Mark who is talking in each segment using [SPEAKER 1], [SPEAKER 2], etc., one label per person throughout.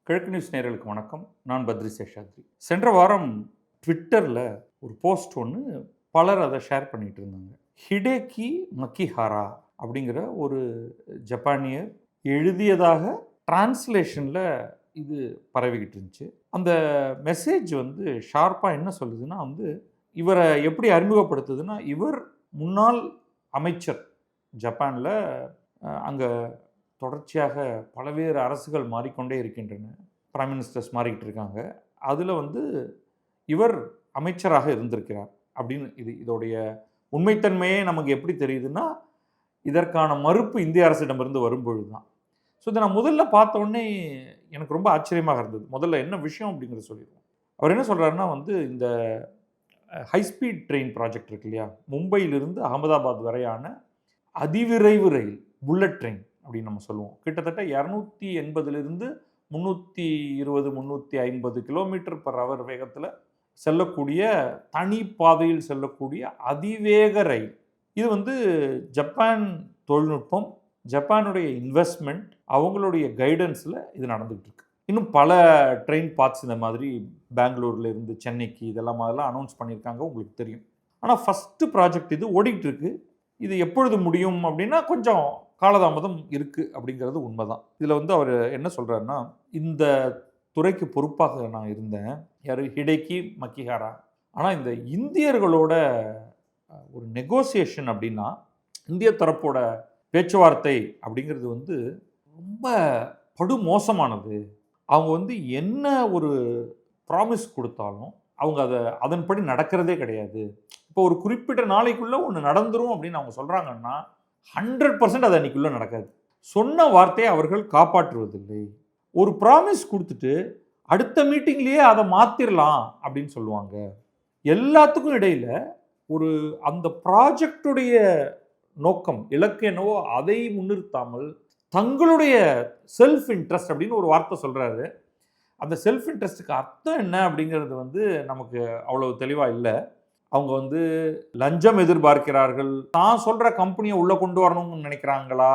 [SPEAKER 1] கிழக்கு நியூஸ் நேயர்களுக்கு வணக்கம். நான் பத்ரி சேஷாத்ரி. சென்ற வாரம் ட்விட்டரில் ஒரு போஸ்ட் ஒன்று பலர் அதை ஷேர் பண்ணிட்டு இருந்தாங்க. ஹிடேக்கி மக்கிஹாரா அப்படிங்கிற ஒரு ஜப்பானியர் எழுதியதாக டிரான்ஸ்லேஷனில் இது பரவிக்கிட்டு இருந்துச்சு. அந்த மெசேஜ் ஷார்ப்பாக என்ன சொல்லுதுன்னா இவரை எப்படி அறிமுகப்படுத்துதுன்னா, இவர் முன்னாள் அமைச்சர். ஜப்பானில் அங்கே தொடர்ச்சியாக பல்வேறு அரசுகள் மாறிக்கொண்டே இருக்கின்றன. பிரைம் மினிஸ்டர்ஸ் மாறிக்கிட்டு இருக்காங்க. அதில் இவர் அமைச்சராக இருந்திருக்கிறார் அப்படின்னு இதோடைய உண்மைத்தன்மையே நமக்கு எப்படி தெரியுதுன்னா, இதற்கான மறுப்பு இந்திய அரசிடமிருந்து வரும்பொழுது தான். ஸோ இதை நான் முதல்ல பார்த்த உடனே எனக்கு ரொம்ப ஆச்சரியமாக இருந்தது. முதல்ல என்ன விஷயம் அப்படிங்கிறத சொல்லிடுவோம். அவர் என்ன சொல்கிறாருன்னா, இந்த ஹைஸ்பீட் ட்ரெயின் ப்ராஜெக்ட் இருக்கு இல்லையா, மும்பையிலிருந்து அகமதாபாத் வரையான அதிவிரைவு ரயில், புல்லட் ட்ரெயின் அப்படின்னு நம்ம சொல்லுவோம். கிட்டத்தட்ட 280லிருந்து 320 350 கிலோமீட்டர் பர் ஹவர் வேகத்தில் செல்லக்கூடிய தனி பாதையில் செல்லக்கூடிய அதிவேக ரயில். இது ஜப்பான் தொழில்நுட்பம், ஜப்பானுடைய இன்வெஸ்ட்மெண்ட், அவங்களுடைய கைடன்ஸில் இது நடந்துகிட்டு இருக்கு. இன்னும் பல ட்ரெயின் பார்ட்ஸ் இந்த மாதிரி பெங்களூர்ல இருந்து சென்னைக்கு இதெல்லாம் அனௌன்ஸ் பண்ணியிருக்காங்க, உங்களுக்கு தெரியும். ஆனால் ஃபஸ்ட்டு ப்ராஜெக்ட் இது ஓடிக்கிட்டு இருக்கு. இது எப்பொழுது முடியும் அப்படின்னா கொஞ்சம் காலதாமதம் இருக்குது அப்படிங்கிறது உண்மைதான். இதில் அவர் என்ன சொல்கிறாருன்னா, இந்த துறைக்கு பொறுப்பாக நான் இருந்தேன், யார், ஹிடேக்கி மக்கிஹாரா. ஆனால் இந்த இந்தியர்களோட ஒரு நெகோசியேஷன் அப்படின்னா, இந்திய தரப்போட பேச்சுவார்த்தை அப்படிங்கிறது ரொம்ப படுமோசமானது. அவங்க என்ன ஒரு ப்ராமிஸ் கொடுத்தாலும் அவங்க அதன்படி நடக்கிறதே கிடையாது. இப்போ ஒரு குறிப்பிட்ட நாளைக்குள்ளே ஒன்று நடந்துரும் அப்படின்னு அவங்க சொல்கிறாங்கன்னா 100% அது அன்றைக்குள்ளே நடக்காது. சொன்ன வார்த்தையை அவர்கள் காப்பாற்றுவதில்லை. ஒரு ப்ராமிஸ் கொடுத்துட்டு அடுத்த மீட்டிங்லேயே அதை மாற்றிடலாம் அப்படின்னு சொல்லுவாங்க. எல்லாத்துக்கும் இடையில் அந்த ப்ராஜெக்டுடைய நோக்கம், இலக்கு என்னவோ அதை முன்னிறுத்தாமல் தங்களுடைய செல்ஃப் இன்ட்ரெஸ்ட் அப்படின்னு ஒரு வார்த்தை சொல்கிறாரு. அந்த செல்ஃப் இன்ட்ரெஸ்ட்டுக்கு அர்த்தம் என்ன அப்படிங்கிறது நமக்கு அவ்வளோ தெளிவாக இல்லை. அவங்க லஞ்சம் எதிர்பார்க்கிறார்கள், தான் சொல்கிற கம்பெனியை உள்ளே கொண்டு வரணும்னு நினைக்கிறாங்களா,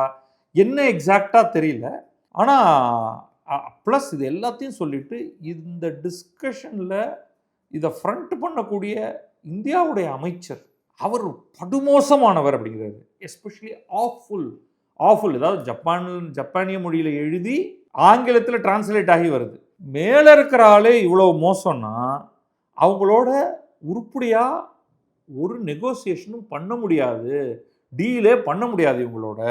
[SPEAKER 1] என்ன எக்ஸாக்டாக தெரியல. ஆனால் ப்ளஸ் இது எல்லாத்தையும் சொல்லிட்டு இந்த டிஸ்கஷனில் இதை ஃப்ரண்ட் பண்ணக்கூடிய இந்தியாவுடைய அமைச்சர், அவர் படுமோசமானவர் அப்படிங்கிறாரு. Especially awful. ஏதாவது ஜப்பானிய மொழியில் எழுதி ஆங்கிலத்தில் டிரான்ஸ்லேட் ஆகி வருது. மேலே இருக்கிற ஆளே இவ்வளோ மோசம்னா அவங்களோட உருப்படியாக ஒரு நெகோசியேஷனும் பண்ண முடியாது, டீலே பண்ண முடியாது இவங்களோட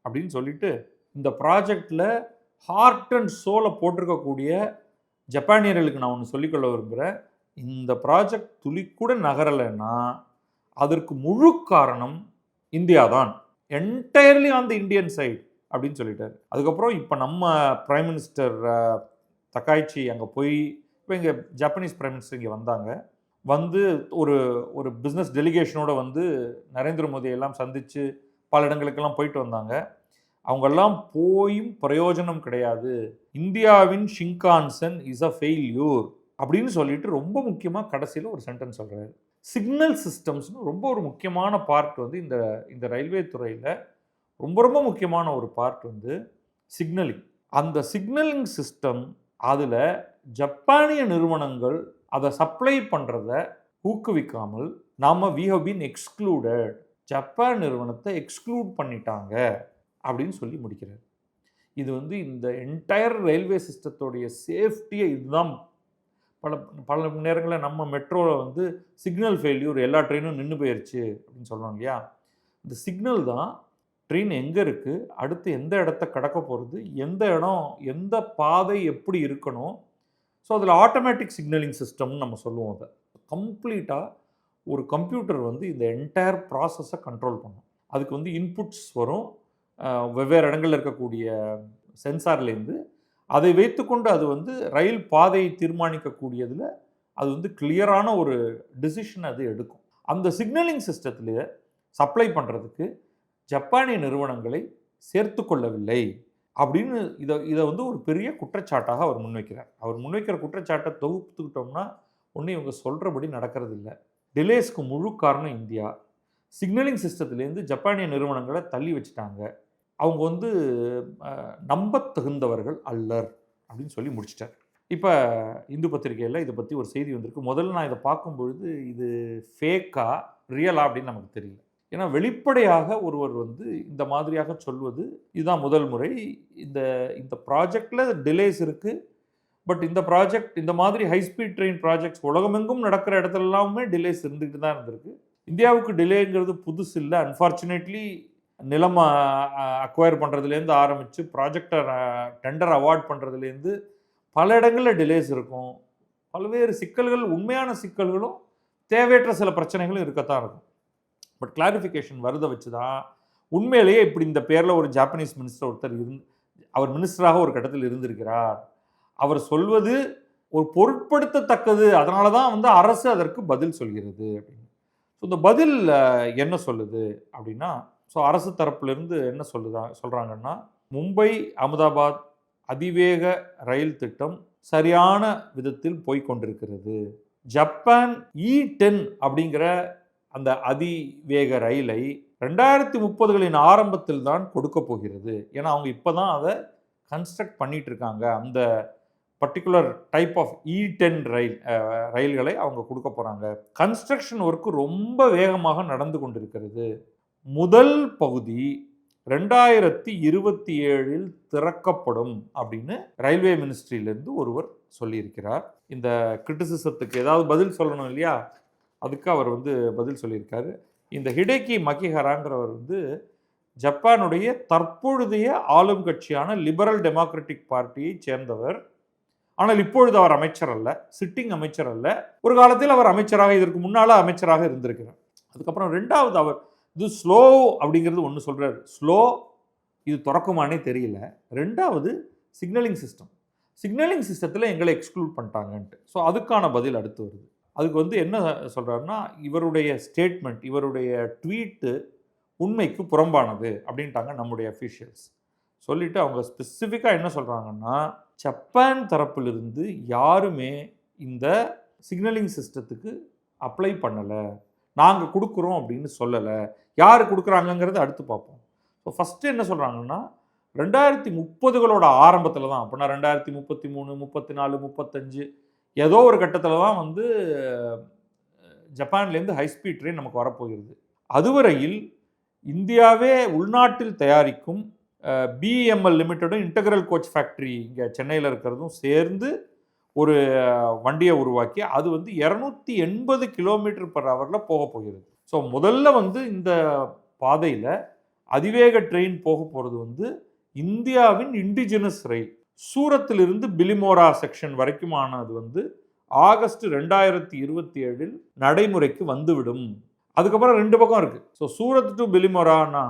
[SPEAKER 1] அப்படின்னு சொல்லிட்டு, இந்த ப்ராஜெக்டில் ஹார்ட் அண்ட் சோலை போட்டிருக்கக்கூடிய ஜப்பானியர்களுக்கு நான் ஒன்று சொல்லிக்கொள்ள விரும்புகிறேன். இந்த ப்ராஜெக்ட் துளி கூட நகரலைன்னா அதற்கு முழு காரணம் இந்தியா தான். Entirely on the Indian side அப்படின்னு சொல்லிட்டாரு. அதுக்கப்புறம் இப்போ நம்ம பிரைம் மினிஸ்டர் தக்காய்ச்சி அங்கே போய், இப்போ இங்கே ஜப்பனீஸ் பிரைம் மினிஸ்டர் இங்கே வந்தாங்க, ஒரு பிஸ்னஸ் டெலிகேஷனோட நரேந்திர மோடியெல்லாம் சந்தித்து பல இடங்களுக்கெல்லாம் போயிட்டு வந்தாங்க. அவங்கெல்லாம் போயும் பிரயோஜனம் கிடையாது, இந்தியாவின் ஷிங்கான்சன் இஸ் அ ஃபெயில்யூர் அப்படின்னு சொல்லிட்டு ரொம்ப முக்கியமாக கடைசியில் ஒரு சென்டென்ஸ் சொல்கிறாரு. சிக்னல் சிஸ்டம்ஸ்னு ஒரு முக்கியமான பார்ட் இந்த ரயில்வே துறையில் ரொம்ப முக்கியமான ஒரு பார்ட் சிக்னலிங். அந்த சிக்னலிங் சிஸ்டம், அதில் ஜப்பானிய நிறுவனங்கள் அதை சப்ளை பண்ணுறத ஊக்குவிக்காமல் we have been excluded, Japan நிறுவனத்தை எக்ஸ்க்ளூட் பண்ணிட்டாங்க அப்படின்னு சொல்லி முடிக்கிறார். இது இந்த என்டையர் ரயில்வே சிஸ்டத்தோடைய சேஃப்டியை இதுதான். பல நேரங்களில் நம்ம மெட்ரோவில் சிக்னல் ஃபெயில்யூர், எல்லா ட்ரெயினும் நின்று போயிடுச்சு அப்படின்னு சொல்கிறோம் இல்லையா. இந்த சிக்னல் தான் ட்ரெயின் எங்கே இருக்குது, அடுத்து எந்த இடத்த கடக்க போகிறது, எந்த இடம், எந்த பாதை எப்படி இருக்கணும். ஸோ அதில் ஆட்டோமேட்டிக் சிக்னலிங் சிஸ்டம்னு நம்ம சொல்லுவோம். அதை கம்ப்ளீட்டாக ஒரு கம்ப்யூட்டர் இந்த என்டையர் ப்ராசஸை கண்ட்ரோல் பண்ணும். அதுக்கு இன்புட்ஸ் வரும் வெவ்வேறு இடங்களில் இருக்கக்கூடிய சென்சார்லேருந்து. அதை வைத்துக்கொண்டு அது ரயில் பாதையை தீர்மானிக்கக்கூடியதில் அது கிளியரான ஒரு டிசிஷன் அது எடுக்கும். அந்த சிக்னலிங் சிஸ்டத்தில் சப்ளை பண்ணுறதுக்கு ஜப்பானிய நிறுவனங்களை சேர்த்து கொள்ளவில்லை அப்படின்னு இதை ஒரு பெரிய குற்றச்சாட்டாக அவர் முன்வைக்கிறார். அவர் முன்வைக்கிற குற்றச்சாட்டை தொகுத்துக்கிட்டோம்னா ஒன்று, இவங்க சொல்கிறபடி நடக்கிறது இல்லை. டிலேஸ்க்கு முழு காரணம் இந்தியா. சிக்னலிங் சிஸ்டத்துலேருந்து ஜப்பானிய நிறுவனங்களை தள்ளி வச்சுட்டாங்க. அவங்க நம்ப தகுந்தவர்கள் அல்லர் அப்படின்னு சொல்லி முடிச்சிட்டார். இப்போ இந்து பத்திரிகையில் இதை பற்றி ஒரு செய்தி வந்திருக்கு. முதல்ல நான் இதை பார்க்கும்பொழுது இது ஃபேக்கா ரியலா அப்படின்னு நமக்கு தெரியல. ஏன்னா வெளிப்படையாக ஒருவர் வந்து இந்த மாதிரியாக சொல்வது இதுதான் முதல் முறை. இந்த இந்த ப்ராஜெக்டில் டிலேஸ் இருக்குது. பட் இந்த ப்ராஜெக்ட் இந்த மாதிரி ஹை ஸ்பீட் ட்ரெயின் ப்ராஜெக்ட்ஸ் உலகமெங்கும் நடக்கிற இடத்துல எல்லாமே டிலேஸ் இருந்துகிட்டு தான் இருந்திருக்கு. இந்தியாவுக்கு டிலேங்கிறது புதுசு இல்லை. அன்ஃபார்ச்சுனேட்லி நிலம் அக்வயர் பண்ணுறதுலேருந்து ஆரம்பித்து ப்ராஜெக்டை டெண்டர் அவார்ட் பண்ணுறதுலேருந்து பல இடங்களில் டிலேஸ் இருக்கும். பல்வேறு சிக்கல்கள், உண்மையான சிக்கல்களும் தேவையற்ற சில பிரச்சனைகளும் இருக்கத்தான் இருக்கும். பட் கிளாரிஃபிகேஷன் வருதை வச்சு தான் உண்மையிலேயே இப்படி இந்த பேரில் ஒரு ஜாப்பனீஸ் மினிஸ்டர் ஒருத்தர் அவர் மினிஸ்டராக ஒரு கட்டத்தில் இருந்திருக்கிறார். அவர் சொல்வது ஒரு பொருட்படுத்தத்தக்கது. அதனால தான் வந்து அரசு அதற்கு பதில் சொல்கிறது அப்படின்னு. ஸோ இந்த பதில் என்ன சொல்லுது அப்படின்னா, ஸோ அரசு தரப்புலேருந்து என்ன சொல்கிறாங்கன்னா, மும்பை அகமதாபாத் அதிவேக ரயில் திட்டம் சரியான விதத்தில் போய்கொண்டிருக்கிறது. ஜப்பான் E10 அப்படிங்கிற அந்த அதிவேக ரயிலை 2030களின் ஆரம்பத்தில் தான் கொடுக்க போகிறது. ஏன்னா அவங்க இப்போ தான் அதை கன்ஸ்ட்ரக்ட் பண்ணிட்டு இருக்காங்க. அந்த பர்டிகுலர் டைப் ஆஃப் E10 ரயில்களை அவங்க கொடுக்க போகிறாங்க. கன்ஸ்ட்ரக்ஷன் ஒர்க்கு ரொம்ப வேகமாக நடந்து கொண்டிருக்கிறது. முதல் பகுதி 2027 திறக்கப்படும் அப்படின்னு ரயில்வே மினிஸ்ட்ரியிலேருந்து ஒருவர் சொல்லியிருக்கிறார். இந்த கிரிட்டிசிசத்துக்கு ஏதாவது பதில் சொல்லணும் இல்லையா, அதுக்கு அவர் வந்து பதில் சொல்லியிருக்காரு. இந்த ஹிடேக்கி மகிஹராங்கிறவர் வந்து ஜப்பானுடைய தற்பொழுதைய ஆளும் கட்சியான லிபரல் டெமோக்ராட்டிக் பார்ட்டியை சேர்ந்தவர். ஆனால் இப்பொழுது அவர் அமைச்சர் அல்ல, சிட்டிங் அமைச்சர் அல்ல. ஒரு காலத்தில் அவர் அமைச்சராக, இதற்கு முன்னால் அமைச்சராக இருந்திருக்கிறார். அதுக்கப்புறம் ரெண்டாவது அவர் இது ஸ்லோ அப்படிங்கிறது ஒன்று சொல்கிறார். ஸ்லோ இது திறக்குமானே தெரியல. ரெண்டாவது சிக்னலிங் சிஸ்டத்தில் எங்களை எக்ஸ்க்ளூட் பண்ணிட்டாங்கன்ட்டு. ஸோ அதுக்கான பதில் அடுத்து வருது. அதுக்கு வந்து என்ன சொல்கிறாருன்னா, இவருடைய ஸ்டேட்மெண்ட், இவருடைய ட்வீட்டு உண்மைக்கு புறம்பானது அப்படின்ட்டாங்க நம்முடைய அஃபீஷியல்ஸ். சொல்லிவிட்டு அவங்க ஸ்பெசிஃபிக்காக என்ன சொல்கிறாங்கன்னா, ஜப்பான் தரப்பிலிருந்து யாருமே இந்த சிக்னலிங் சிஸ்டத்துக்கு அப்ளை பண்ணலை, நாங்கள் கொடுக்குறோம் அப்படின்னு சொல்லலை. யார் கொடுக்குறாங்கங்கிறத அடுத்து பார்ப்போம். ஸோ ஃபஸ்ட்டு என்ன சொல்கிறாங்கன்னா, 2030களோட ஆரம்பத்தில் தான், அப்படின்னா 2033, 34, 35 ஏதோ ஒரு கட்டத்தில் தான் வந்து ஜப்பான்லேருந்து ஹைஸ்பீட் ட்ரெயின் நமக்கு வரப்போகிறது. அதுவரையில் இந்தியாவே உள்நாட்டில் தயாரிக்கும் BEML லிமிட்டடும் இன்டெக்ரல் கோச் ஃபேக்ட்ரி இங்கே சென்னையில் இருக்கிறதும் சேர்ந்து ஒரு வண்டியை உருவாக்கி அது வந்து 280 km/h போக போகிறது. ஸோ முதல்ல வந்து இந்த பாதையில் அதிவேக ட்ரெயின் போக போகிறது வந்து இந்தியாவின் இண்டிஜினஸ் ரயில். சூரத்திலிருந்து பிலிமோரா செக்ஷன் வரைக்குமானது வந்து ஆகஸ்ட் 2027 நடைமுறைக்கு வந்துவிடும். அதுக்கப்புறம் 2 பக்கம் இருக்குது. ஸோ சூரத் டு பிலிமோரானா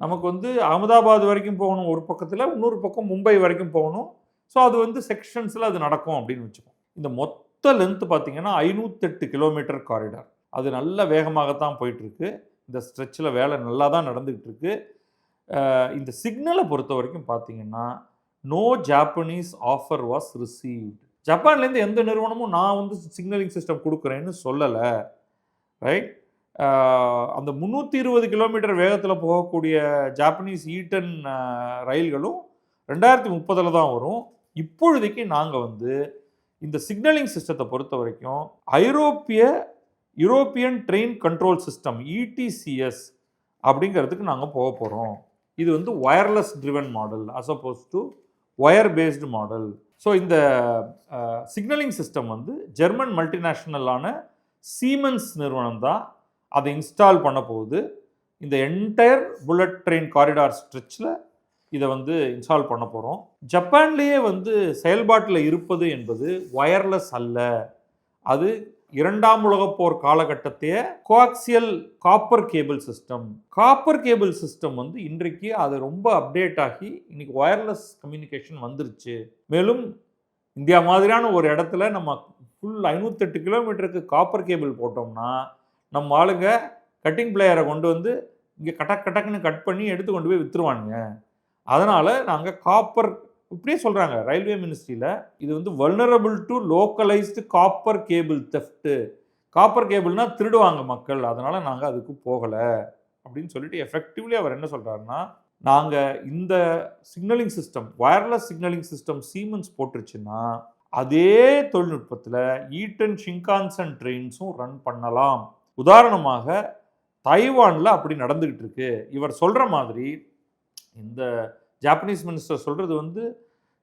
[SPEAKER 1] நமக்கு வந்து அகமதாபாத் வரைக்கும் போகணும் ஒரு பக்கத்தில், இன்னொரு பக்கம் மும்பை வரைக்கும் போகணும். ஸோ அது வந்து செக்ஷன்ஸில் அது நடக்கும் அப்படின்னு வச்சுக்கோம். இந்த மொத்த லென்த்து பார்த்தீங்கன்னா 508 km காரிடார். அது நல்ல வேகமாகத்தான் போயிட்டுருக்கு. இந்த ஸ்ட்ரெச்சில் வேலை நல்லா தான் நடந்துக்கிட்டு இருக்கு. இந்த சிக்னலை பொறுத்த வரைக்கும் பார்த்தீங்கன்னா no Japanese offer was received. ஜப்பான்லேருந்து எந்த நிறுவனமும் நான் வந்து சிக்னலிங் சிஸ்டம் கொடுக்குறேன்னு சொல்லலை. ரைட். அந்த 320 km வேகத்தில் போகக்கூடிய ஜாப்பனீஸ் E10 ரயில்களும் 2030 தான் வரும். இப்பொழுதைக்கு நாங்கள் வந்து இந்த சிக்னலிங் சிஸ்டத்தை பொறுத்த வரைக்கும் European train control system ETCS அப்படிங்கிறதுக்கு நாங்கள் போக போகிறோம். இது வந்து wireless driven model as opposed to wire based model. So இந்த சிக்னலிங் சிஸ்டம் வந்து ஜெர்மன் மல்டிநேஷ்னலான சீமென்ஸ் நிறுவனம் தான் அதை இன்ஸ்டால் பண்ண போகுது. இந்த என்டையர் புல்லட் ட்ரெயின் காரிடார் ஸ்ட்ரெச்சில் இதை வந்து இன்ஸ்டால் பண்ண போகிறோம். ஜப்பான்லேயே வந்து செயல்பாட்டில் இருப்பது என்பது ஒயர்லெஸ் அல்ல, அது 2ஆம் உலகப் போர் காலகட்டத்தையே coaxial copper cable system. Copper cable system வந்து இன்றைக்கு அது ரொம்ப அப்டேட் ஆகி இன்னைக்கு ஒயர்லெஸ் கம்யூனிகேஷன் வந்துருச்சு. மேலும் இந்தியா மாதிரியான ஒரு இடத்துல நம்ம ஃபுல் 508 km காப்பர் கேபிள் போட்டோம்னா நம்ம ஆளுங்க கட்டிங் பிளேயரை கொண்டு வந்து இங்கே கட்டக்குன்னு கட் பண்ணி எடுத்து கொண்டு போய் விற்றுருவானுங்க. அதனால் நாங்கள் காப்பர் இப்படியே சொல்கிறாங்க ரயில்வே மினிஸ்ட்ரியில், இது வந்து vulnerable to localised copper cable theft. Copper கேபிள்னால் திருடுவாங்க மக்கள், அதனால் நாங்கள் அதுக்கு போகலை அப்படின்னு சொல்லிட்டு எஃபெக்டிவ்லி அவர் என்ன சொல்கிறாருன்னா, நாங்கள் இந்த signalling system, wireless signalling system Siemens போட்டுருச்சுன்னா அதே தொழில்நுட்பத்தில் ஈட்டன் ஷிங்கான்சன் ட்ரெயின்ஸும் ரன் பண்ணலாம். உதாரணமாக தைவானில் அப்படி நடந்துக்கிட்டு இருக்கு. இவர் சொல்கிற மாதிரி இந்த ஜாப்பனீஸ் மினிஸ்டர் சொல்கிறது வந்து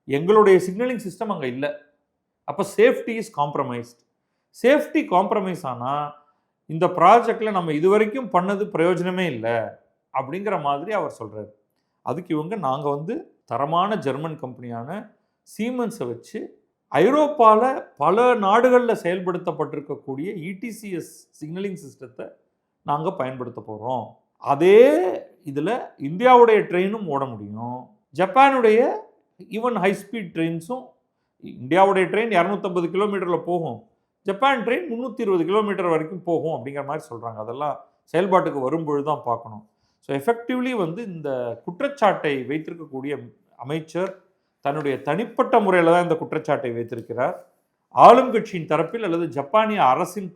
[SPEAKER 1] எங்களுடைய சிக்னலிங் சிஸ்டம் அங்கே இல்லை, அப்போ safety is compromised. Safety compromise ஆனால் இந்த ப்ராஜெக்டில் நம்ம இதுவரைக்கும் பண்ணது பிரயோஜனமே இல்லை அப்படிங்கிற மாதிரி அவர் சொல்கிறார். அதுக்கு இவங்க நாங்கள் வந்து தரமான ஜெர்மன் கம்பெனியான சீமென்ஸை வச்சு ஐரோப்பாவில் பல நாடுகளில் செயல்படுத்தப்பட்டிருக்கக்கூடிய இடிசிஎஸ் சிக்னலிங் சிஸ்டத்தை நாங்கள் பயன்படுத்த போகிறோம். அதே இதில் இந்தியாவுடைய ட்ரெயினும் ஓட முடியும், ஜப்பானுடைய ஈவன் ஹைஸ்பீட் ட்ரெயின்ஸும். இந்தியாவுடைய ட்ரெயின் 250 கிலோமீட்டரில் போகும், ஜப்பான் ட்ரெயின் 320 கிலோமீட்டர் வரைக்கும் போகும் அப்படிங்கிற மாதிரி சொல்கிறாங்க. அதெல்லாம் செயல்பாட்டுக்கு வரும்பொழுது தான் பார்க்கணும். ஸோ எஃபெக்டிவ்லி வந்து இந்த குற்றச்சாட்டை வைத்திருக்கக்கூடிய அமைச்சர் தன்னுடைய தனிப்பட்ட முறையில் தான் இந்த குற்றச்சாட்டை வைத்திருக்கிறார். ஆளும் கட்சியின் தரப்பில் அல்லது ஜப்பானிய அரசின்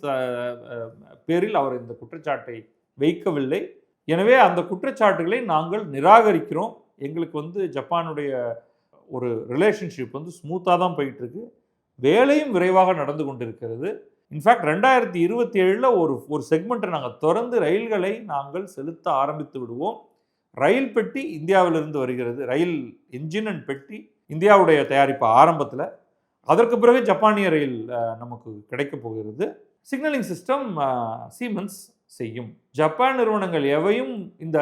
[SPEAKER 1] பேரில் அவர் இந்த குற்றச்சாட்டை வைக்கவில்லை. எனவே அந்த குற்றச்சாட்டுகளை நாங்கள் நிராகரிக்கிறோம். எங்களுக்கு வந்து ஜப்பானுடைய ஒரு ரிலேஷன்ஷிப் வந்து ஸ்மூத்தாக தான் போயிட்டுருக்கு, வேலையும் விரைவாக நடந்து கொண்டிருக்கிறது. இன்ஃபேக்ட் 2027 ஒரு செக்மெண்ட்டை நாங்கள் திறந்து ரயில்களை நாங்கள் செலுத்த ஆரம்பித்து விடுவோம். ரயில் பெட்டி இந்தியாவிலிருந்து வருகிறது, ரயில் என்ஜின் அண்ட் பெட்டி இந்தியாவுடைய தயாரிப்பு ஆரம்பத்தில். அதற்கு பிறகு ஜப்பானிய ரயில் நமக்கு கிடைக்க போகிறது. சிக்னலிங் சிஸ்டம் சீமென்ஸ் செய்யும். ஜப்பான் நிறுவனங்கள் எவையும் இந்த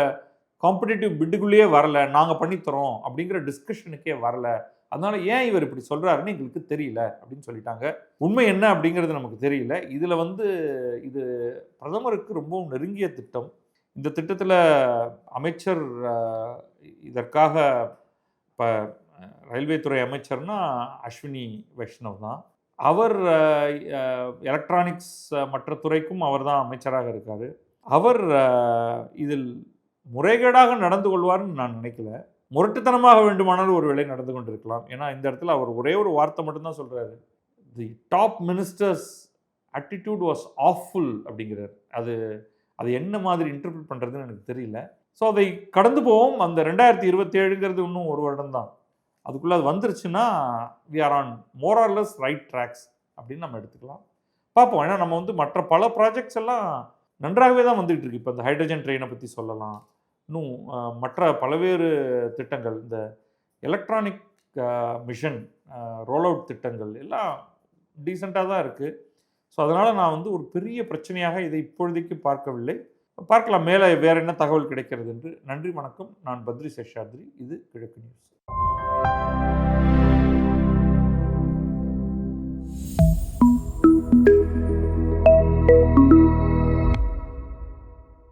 [SPEAKER 1] காம்படிட்டிவ் பிட்டுக்குள்ளேயே வரல, நாங்கள் பண்ணித்தரோம் அப்படிங்கிற டிஸ்கஷனுக்கே வரல. அதனால ஏன் இவர் இப்படி சொல்கிறாருன்னு எங்களுக்கு தெரியல அப்படின்னு சொல்லிட்டாங்க. உண்மை என்ன அப்படிங்கிறது நமக்கு தெரியல. இதில் வந்து இது பிரதமருக்கு ரொம்பவும் நெருங்கிய திட்டம். இந்த திட்டத்தில் அமைச்சர் இதற்காக இப்போ ரயில்வே துறை அமைச்சர்னா அஸ்வினி வைஷ்ணவ் தான். அவர் எலக்ட்ரானிக்ஸ் மற்ற துறைக்கும் அவர் தான் அமைச்சராக இருக்கார். அவர் இதில் முறைகேடாக நடந்து கொள்வார்னு நான் நினைக்கல. முரட்டுத்தனமாக வேண்டுமானாலும் ஒரு வேளை நடந்து கொண்டிருக்கலாம். ஏன்னா இந்த இடத்துல அவர் ஒரே ஒரு வார்த்தை மட்டும்தான் சொல்கிறாரு, the top ministers attitude was awful அப்படிங்கிறார். அது என்ன மாதிரி இன்டர்பிரட் பண்ணுறதுன்னு எனக்கு தெரியல. ஸோ அதை கடந்து போவோம். அந்த 2027ங்கிறது இன்னும் ஒரு வருடம் தான். அதுக்குள்ளே அது வந்துருச்சுன்னா we are on more or less right tracks அப்படின்னு நம்ம எடுத்துக்கலாம். பார்ப்போம். ஏன்னா நம்ம வந்து மற்ற பல ப்ராஜெக்ட்ஸ் எல்லாம் நன்றாகவே தான் வந்துகிட்டு இருக்கு. இப்போ இந்த ஹைட்ரஜன் ட்ரெயினை பற்றி சொல்லலாம், இன்னும் மற்ற பல்வேறு திட்டங்கள், இந்த எலக்ட்ரானிக் மிஷன் ரோல் அவுட் திட்டங்கள் எல்லாம் டீசெண்டாக தான் இருக்குது. ஸோ அதனால் நான் வந்து ஒரு பெரிய பிரச்சனையாக இதை இப்பொழுதைக்கு பார்க்கவில்லை. பார்க்கலாம் மேலே வேறு என்ன தகவல் கிடைக்கிறது என்று. நன்றி, வணக்கம். நான் பத்ரி சேஷாத்ரி. இது கிழக்கு நியூஸ்.